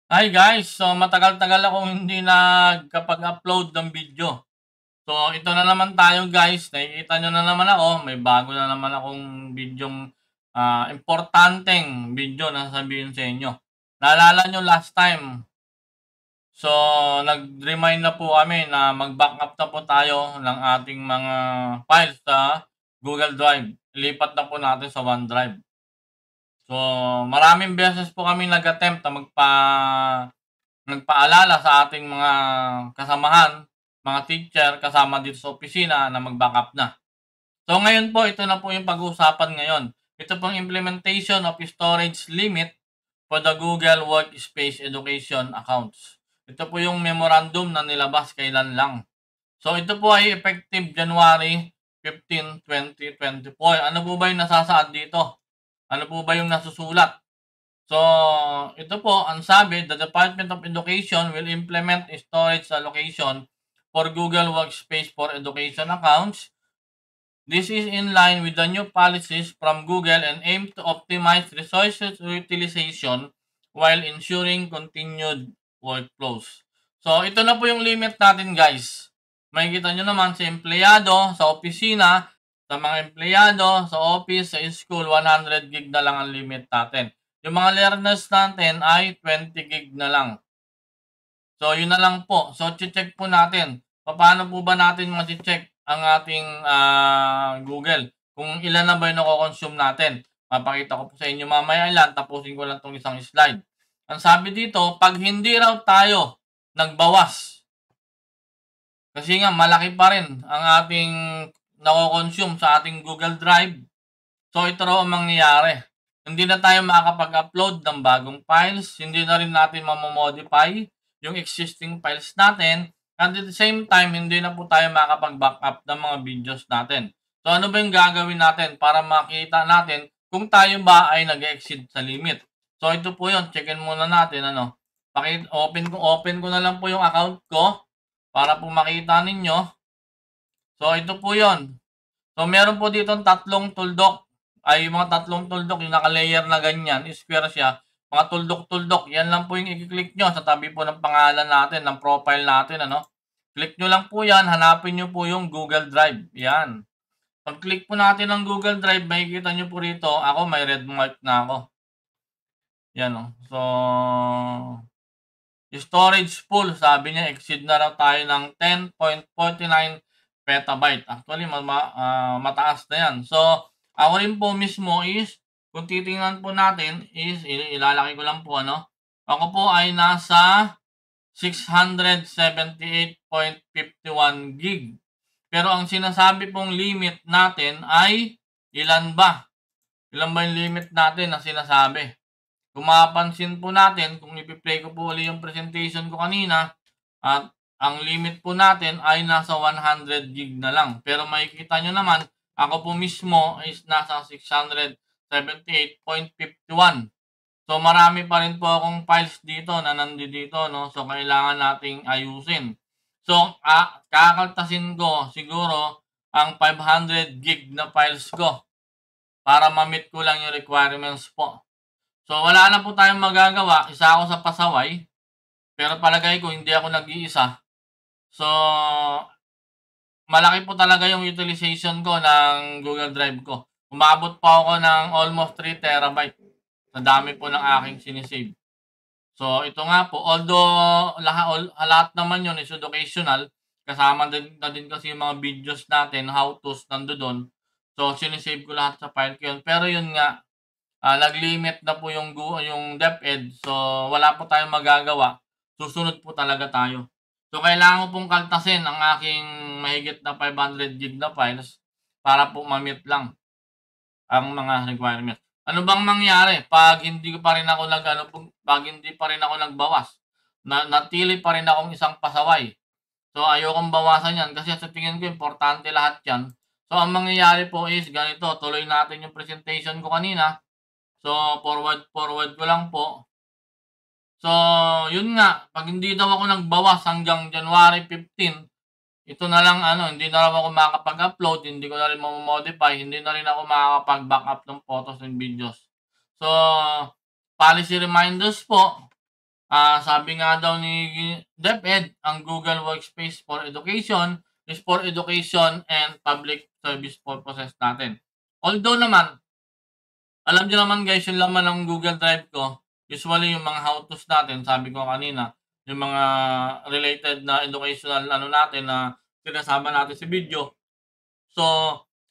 Hi guys! So matagal-tagal akong hindi nagkapag-upload ng video. So ito na naman tayo guys, nakikita nyo na naman ako, may bago na naman akong bidyong importanteng video na sasabihin sa inyo. Naalala nyo last time, so nag-remind na po kami na mag-backup na po tayo ng ating mga files sa Google Drive. Ilipat na po natin sa OneDrive. So maraming beses po kami nag-attempt na nagpaalala sa ating mga kasamahan, mga teacher kasama dito sa opisina na mag-backup na. So ngayon po, ito na po yung pag-uusapan ngayon. Ito pong implementation of storage limit for the Google Workspace Education accounts. Ito po yung memorandum na nilabas kailan lang. So ito po ay effective January 15, 2024. Ano po ba yung nasasaad dito? Ano po ba yung nasusulat? So, ito po, ang sabi, the Department of Education will implement a storage allocation for Google Workspace for Education accounts. This is in line with the new policies from Google and aim to optimize resources utilization while ensuring continued workflows. So, ito na po yung limit natin guys. Makikita nyo naman sa empleyado, sa opisina, sa mga empleyado, sa office, sa school, 100 gig na lang ang limit natin. Yung mga learners natin ay 20 gig na lang. So, yun na lang po. So, check po natin. Paano po ba natin ma-check ang ating Google? Kung ilan na ba yung nako-consume natin. Papakita ko po sa inyo mamaya ilan. Tapusin ko lang itong isang slide. Ang sabi dito, pag hindi raw tayo nagbawas, kasi nga malaki pa rin ang ating nako-consume sa ating Google Drive. So, ito raw ang mangyayari. Hindi na tayo makakapag-upload ng bagong files, hindi na rin natin mamomodify yung existing files natin, and at the same time, hindi na po tayo makakapag-backup ng mga videos natin. So, ano ba yung gagawin natin para makita natin kung tayo ba ay nag-exceed sa limit? So, ito po yun. Checkin muna natin. Open ko na lang po yung account ko para po makita ninyo. So, ito po yun. So, meron po dito tatlong tuldok. Ay, yung mga tatlong tuldok, yung naka-layer na ganyan, square siya. Mga tuldok-tuldok, yan lang po yung i-click nyo sa tabi po ng pangalan natin, ng profile natin, ano. Click nyo lang po yan, hanapin nyo po yung Google Drive. Yan. Pag-click po natin ng Google Drive, makikita nyo po rito, ako may red mark na ako. Yan o. So, storage full, sabi niya, exceed na raw tayo ng 10.49 petabyte. Actually, mataas na yan. So, ako rin po mismo is, kung titingnan po natin, is, ilalaki ko lang po, ano, ako po ay nasa 678.51 gig. Pero ang sinasabi pong limit natin ay, ilan ba? Ilan ba yung limit natin na sinasabi? Kung mapapansin po natin, kung ipi-play ko po uli yung presentation ko kanina, at ang limit po natin ay nasa 100 gig na lang. Pero makikita nyo naman, ako po mismo is nasa 678.51. So marami pa rin po akong files dito na nandito, no? So kailangan nating ayusin. So kakaltasin ko siguro ang 500 gig na files ko para ma-meet ko lang yung requirements po. So, wala na po tayong magagawa. Isa ako sa pasaway. Pero palagay ko, hindi ako nag-iisa. So, malaki po talaga yung utilization ko ng Google Drive ko. Umabot pa ako ng almost 3 terabyte. Sa dami po ng aking sinisave. So, ito nga po. Although, lahat naman yun is educational. Kasama din kasi yung mga videos natin, how-to's nandoon. So, sinisave ko lahat sa file ko yun. Pero yun nga, nag-limit na po yung DepEd. So, wala po tayong magagawa. Susunod po talaga tayo. So, kailangan ko pong kaltasin ang aking mahigit na 500 gig na files para po ma-meet lang ang mga requirements. Ano bang mangyari pag hindi ko pa rin ako pag hindi pa rin ako nagbawas? Natili pa rin akong isang pasaway. So, ayokong bawasan yan kasi sa tingin ko importante lahat yan. So, ang mangyayari po is ganito, tuloy natin yung presentation ko kanina. So, forward ko lang po. So, yun nga, pag hindi daw ako nagbawas hanggang January 15, ito na lang hindi na raw ako makakapag-upload, hindi ko na rin ma-modify, hindi na rin ako makakapag-backup ng photos and videos. So, policy reminders po, Sabi nga daw ni DepEd, ang Google Workspace for Education is for education and public service purposes natin. Although naman, alam niyo naman guys, yung laman ng Google Drive ko, usually yung mga how-tos natin, sabi ko kanina, yung mga related na educational ano natin na sinasama natin sa video. So,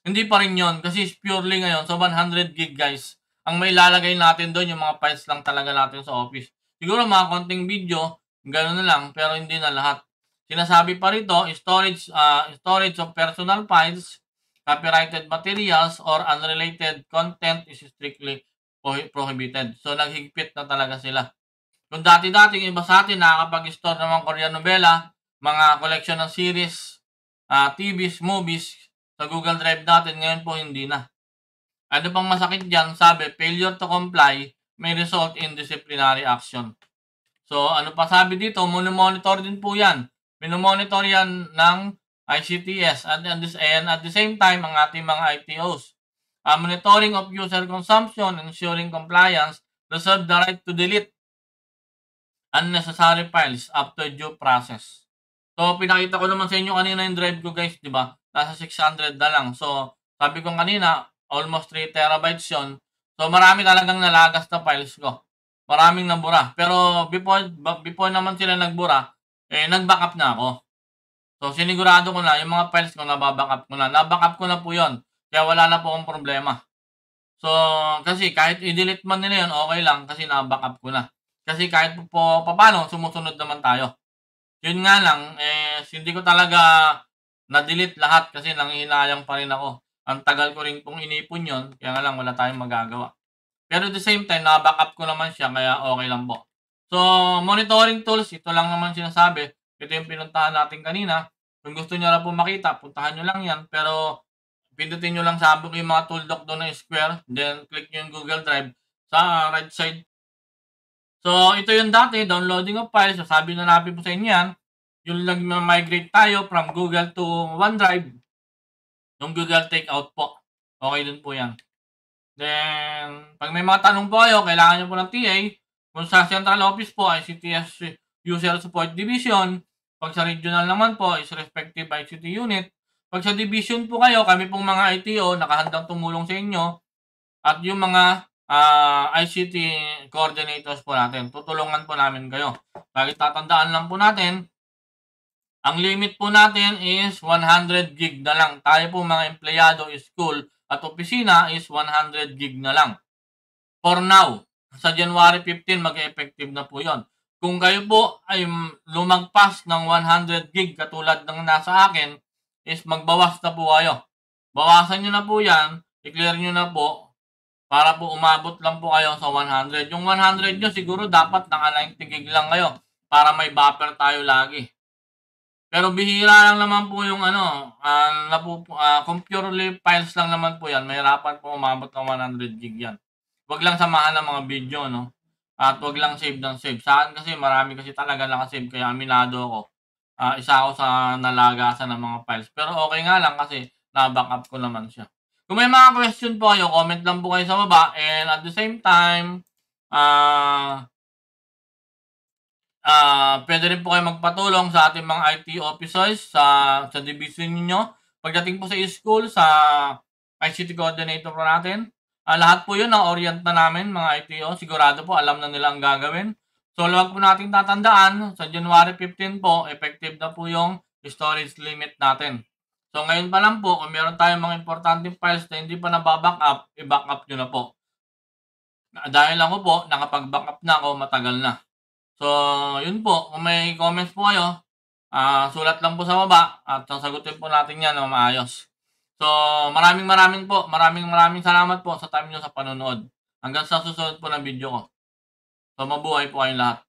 hindi pa rin yun kasi purely ngayon sa 100 gig guys, ang may lalagay natin doon yung mga files lang talaga natin sa Office. Siguro mga konting video, gano'n na lang, pero hindi na lahat. Sinasabi pa rito, storage of personal files, copyrighted materials, or unrelated content is strictly prohibited. So, naghigpit na talaga sila. Kung dati-dati yung iba sa atin nakakapag-store ng mga Korean novela, mga collection ng series, TVs, movies, sa Google Drive natin, ngayon po hindi na. Ano pang masakit dyan? Sabi, failure to comply may result in disciplinary action. So, ano pa sabi dito? Monitor din po yan. Minomonitor yan ng ICTS and at the same time, ang ating mga ITOs. Monitoring of user consumption, ensuring compliance, reserve the right to delete unnecessary files after due process. So, pinakita ko naman sa inyo kanina yung drive ko guys, di ba? Nasa 600 na lang. So, sabi ko kanina, almost 3 terabytes yun. So, marami talagang nalagas na files ko. Maraming nabura. Pero before naman sila nagbura, nag-backup na ako. So, sinigurado ko na yung mga files ko nababackup ko na. Nabackup ko na po yun. Kaya wala na po akong problema. So, kasi kahit i-delete man nila yun, okay lang kasi nabackup ko na. Kasi kahit po paano, sumusunod naman tayo. Yun nga lang, hindi ko talaga na-delete lahat kasi nanghihinayang pa rin ako. Ang tagal ko rin pong inipon yun, kaya nga lang wala tayong magagawa. Pero at the same time, na-backup ko naman siya, kaya okay lang po. So, monitoring tools, ito lang naman sinasabi. Ito yung pinuntahan natin kanina. Kung gusto nyo na po makita, puntahan nyo lang yan. Pero, pindutin nyo lang sabi ko yung mga tooldoc doon na square. Then, click nyo yung Google Drive sa right side. So, ito yung dati, downloading of files. So, sabi na natin po sa inyo yan. Yung nag-migrate tayo from Google to OneDrive. Yung Google Takeout po. Okay din po yan. Then, pag may mga tanong po kayo, kailangan nyo po ng TA. Kung sa central office po, ICTS User Support Division. Pag sa regional naman po, is respective ICT unit. Pag sa division po kayo, kami pong mga ITO, nakahandang tumulong sa inyo. At yung mga ICT coordinators po natin. Tutulungan po namin kayo. Lagi tatandaan lang po natin, ang limit po natin is 100 gig na lang. Tayo po mga empleyado, school at opisina is 100 gig na lang. For now, sa January 15, mag-effective na po yon. Kung kayo po ay lumagpas ng 100 gig katulad ng nasa akin, is magbawas na po kayo. Bawasan nyo na po yan, i-clear nyo na po, para po umabot lang po kayo sa 100. Yung 100 nyo siguro dapat naka 90 gig lang kayo para may buffer tayo lagi. Pero bihira lang naman po yung kung purely files lang naman po yan, mahirapan po umabot ng 100 gig yan. Wag lang samahan ng mga video, no? At wag lang save ng save. Saan kasi marami kasi talaga nakasave, kaya aminado ako. Isa ako sa nalagasan ng mga files. Pero okay nga lang kasi na-backup ko naman siya. Kung may mga question po kayo, comment lang po kayo sa baba. And at the same time, pwede rin po kayo magpatulong sa ating mga IT officers sa division niyo. Pagdating po sa school, sa ICT coordinator po natin, lahat po yun na-orient na namin mga ITO. Sigurado po alam na nila ang gagawin. So, huwag po natin tatandaan, sa January 15 po, effective na po yung storage limit natin. So, ngayon pa lang po, kung meron tayong mga importanteng files na hindi pa na-backup, i-backup nyo na po. Dahil ako po, nakapag-backup na ako, matagal na. So, yun po. Kung may comments po kayo, sulat lang po sa baba at sasagutin po natin yan ng maayos. So, maraming salamat po sa time nyo sa panonood. Hanggang sa susunod po ng video ko. So, mabuhay po kayong lahat.